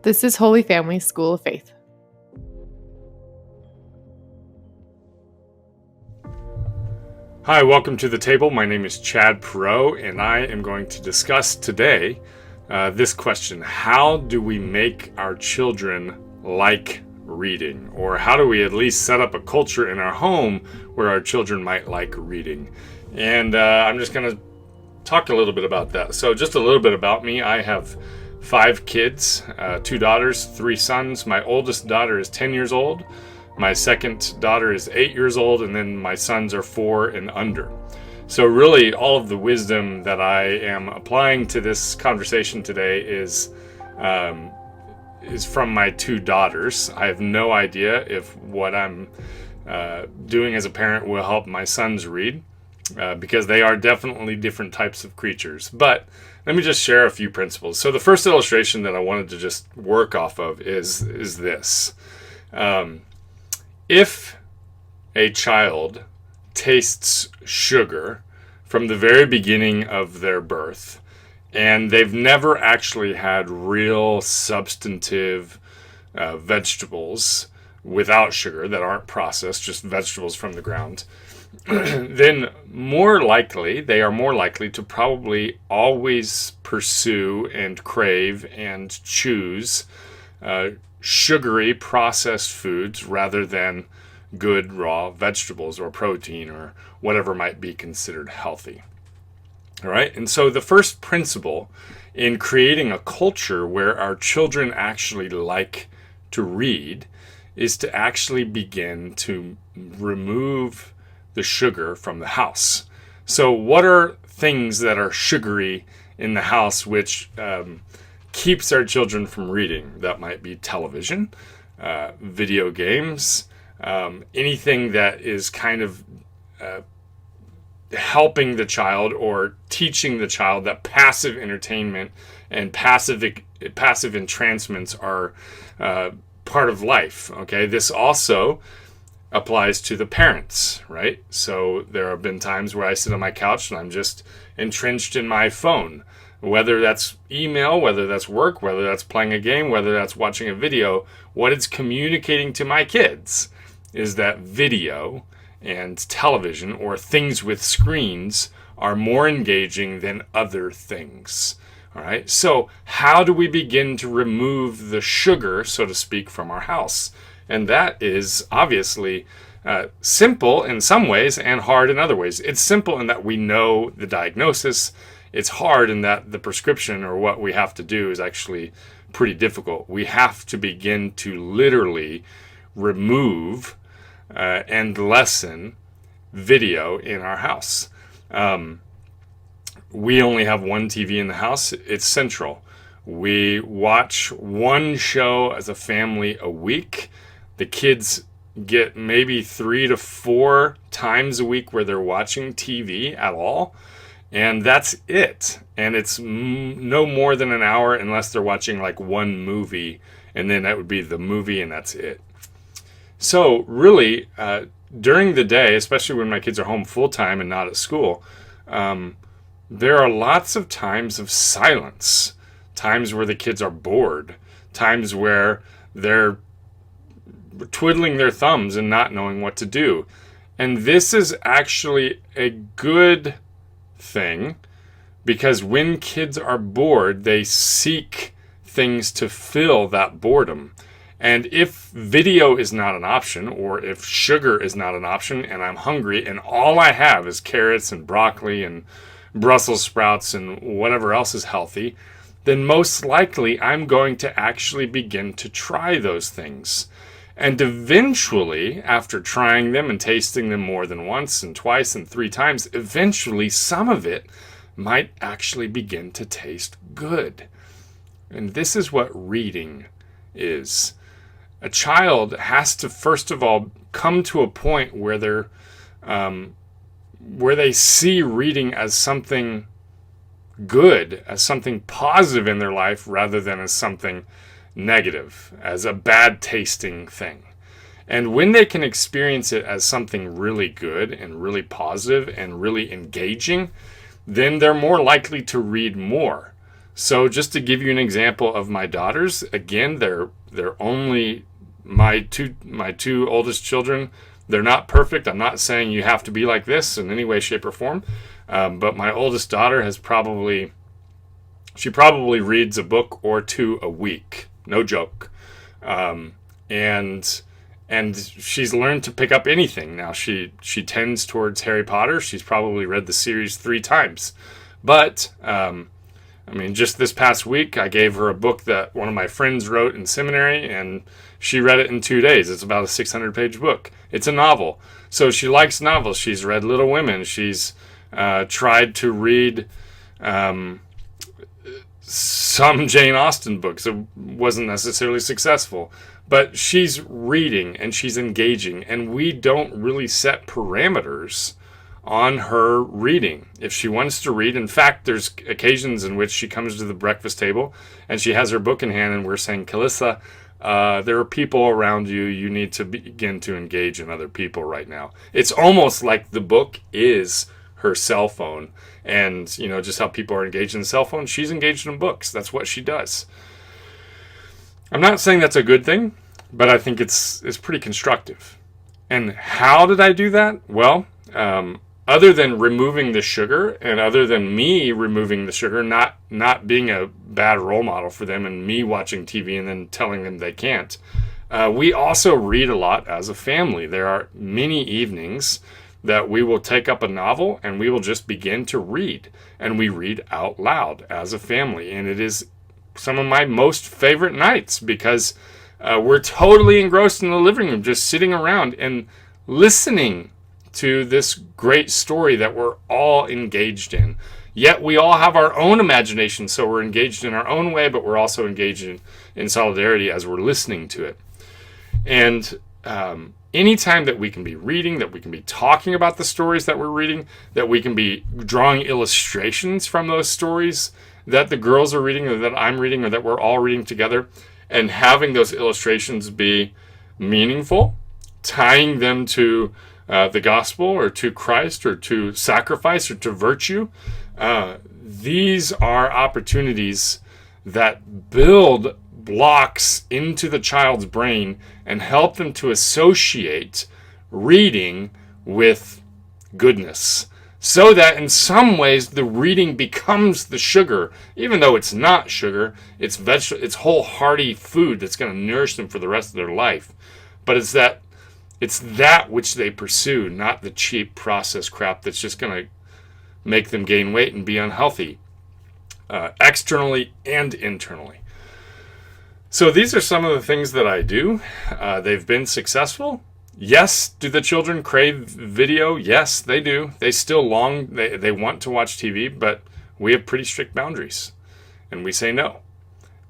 This is Holy Family School of Faith. Hi, welcome to the table. My name is Chad Perot, and I am going to discuss today this question: how do we make our children like reading? Or how do we at least set up a culture in our home where our children might like reading? And I'm just going to talk a little bit about that. So just a little bit about me. I have 5 kids, 2 daughters, 3 sons. My oldest daughter is 10 years old. My second daughter is 8 years old, and then my sons are 4 and under. So really, all of the wisdom that I am applying to this conversation today is from my 2 daughters. I have no idea if what I'm doing as a parent will help my sons read, because they are definitely different types of creatures. But let me just share a few principles. So the first illustration that I wanted to just work off of is this. If a child tastes sugar from the very beginning of their birth, and they've never actually had real substantive vegetables without sugar that aren't processed, just vegetables from the ground, then they are more likely to probably always pursue and crave and choose sugary processed foods rather than good raw vegetables or protein or whatever might be considered healthy. All right. And so the first principle in creating a culture where our children actually like to read is to actually begin to remove the sugar from the house. So what are things that are sugary in the house which keeps our children from reading? That might be television, video games, anything that is kind of helping the child or teaching the child that passive entertainment and passive entrancements are part of life. Okay, this also applies to the parents, right? So there have been times where I sit on my couch and I'm just entrenched in my phone, whether that's email, whether that's work, whether that's playing a game, whether that's watching a video. What it's communicating to my kids is that video and television or things with screens are more engaging than other things. All right. So how do we begin to remove the sugar, so to speak, from our house? And that is obviously simple in some ways and hard in other ways. It's simple in that we know the diagnosis. It's hard in that the prescription or what we have to do is actually pretty difficult. We have to begin to literally remove and lessen video in our house. We only have one TV in the house. It's central. We watch one show as a family a week. The kids get maybe 3 to 4 times a week where they're watching TV at all. And that's it. And it's no more than an hour unless they're watching like one movie. And then that would be the movie and that's it. So really, during the day, especially when my kids are home full time and not at school, there are lots of times of silence. Times where the kids are bored. Times where they're twiddling their thumbs and not knowing what to do. And this is actually a good thing, because when kids are bored, they seek things to fill that boredom. And if video is not an option, or if sugar is not an option, and I'm hungry and all I have is carrots and broccoli and Brussels sprouts and whatever else is healthy, then most likely I'm going to actually begin to try those things. And eventually, after trying them and tasting them more than once and twice and 3 times, eventually some of it might actually begin to taste good. And this is what reading is. A child has to, first of all, come to a point where they see reading as something good, as something positive in their life, rather than as something negative, as a bad tasting thing. And when they can experience it as something really good and really positive and really engaging, then they're more likely to read more. So just to give you an example of my daughters, again, they're only my two oldest children. They're not perfect. I'm not saying you have to be like this in any way, shape, or form. But my oldest daughter she probably reads a book or two a week. No joke. And she's learned to pick up anything. Now she tends towards Harry Potter. She's probably read the series 3 times. But, just this past week, I gave her a book that one of my friends wrote in seminary, and she read it in 2 days. It's about a 600-page book. It's a novel. So she likes novels. She's read Little Women. She's tried to read some Jane Austen books. It wasn't necessarily successful. But she's reading and she's engaging, and we don't really set parameters on her reading. If she wants to read, in fact, there's occasions in which she comes to the breakfast table and she has her book in hand and we're saying, Calissa, there are people around you. You need to begin to engage in other people right now. It's almost like the book is her cell phone, and just how people are engaged in the cell phone. She's engaged in books. That's what she does. I'm not saying that's a good thing, but I think it's pretty constructive. And how did I do that? Well, other than removing the sugar, and other than me removing the sugar, not being a bad role model for them, and me watching TV and then telling them they can't, we also read a lot as a family. There are many evenings that we will take up a novel and we will just begin to read, and we read out loud as a family. And it is some of my most favorite nights because we're totally engrossed in the living room, just sitting around and listening to this great story that we're all engaged in. Yet we all have our own imagination, so we're engaged in our own way, but we're also engaged in solidarity as we're listening to it. And anytime that we can be reading, that we can be talking about the stories that we're reading, that we can be drawing illustrations from those stories that the girls are reading, or that I'm reading, or that we're all reading together, and having those illustrations be meaningful, tying them to the gospel, or to Christ, or to sacrifice, or to virtue. These are opportunities that build blocks into the child's brain and help them to associate reading with goodness, so that in some ways the reading becomes the sugar, even though it's not sugar. It's it's whole hearty food that's going to nourish them for the rest of their life. But it's that which they pursue, not the cheap processed crap that's just going to make them gain weight and be unhealthy, externally and internally. So these are some of the things that I do. They've been successful. Yes, do the children crave video? Yes, they do. They still they want to watch TV, but we have pretty strict boundaries, and we say no.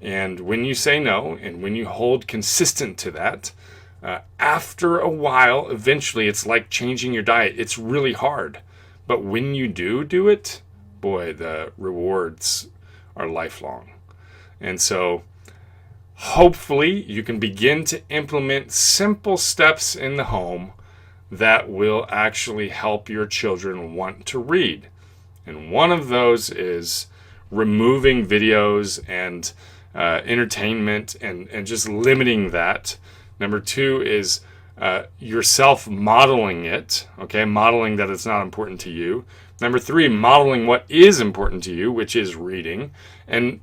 And when you say no, and when you hold consistent to that, after a while, eventually it's like changing your diet. It's really hard. But when you do it, boy, the rewards are lifelong. And so hopefully you can begin to implement simple steps in the home that will actually help your children want to read. And one of those is removing videos and entertainment and just limiting that. Number 2 is yourself modeling it, okay? Modeling that it's not important to you. Number 3, modeling what is important to you, which is reading. And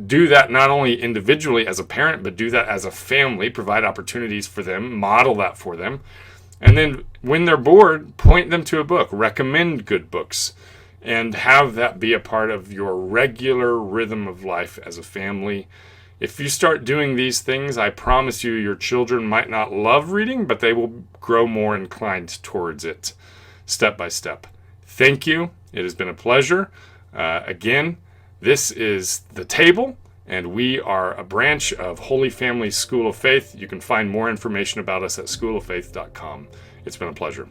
do that not only individually as a parent, but do that as a family. Provide opportunities for them. Model that for them. And then when they're bored, point them to a book. Recommend good books. And have that be a part of your regular rhythm of life as a family. If you start doing these things, I promise you your children might not love reading, but they will grow more inclined towards it step by step. Thank you. It has been a pleasure. Again, this is The Table, and we are a branch of Holy Family School of Faith. You can find more information about us at schooloffaith.com. It's been a pleasure.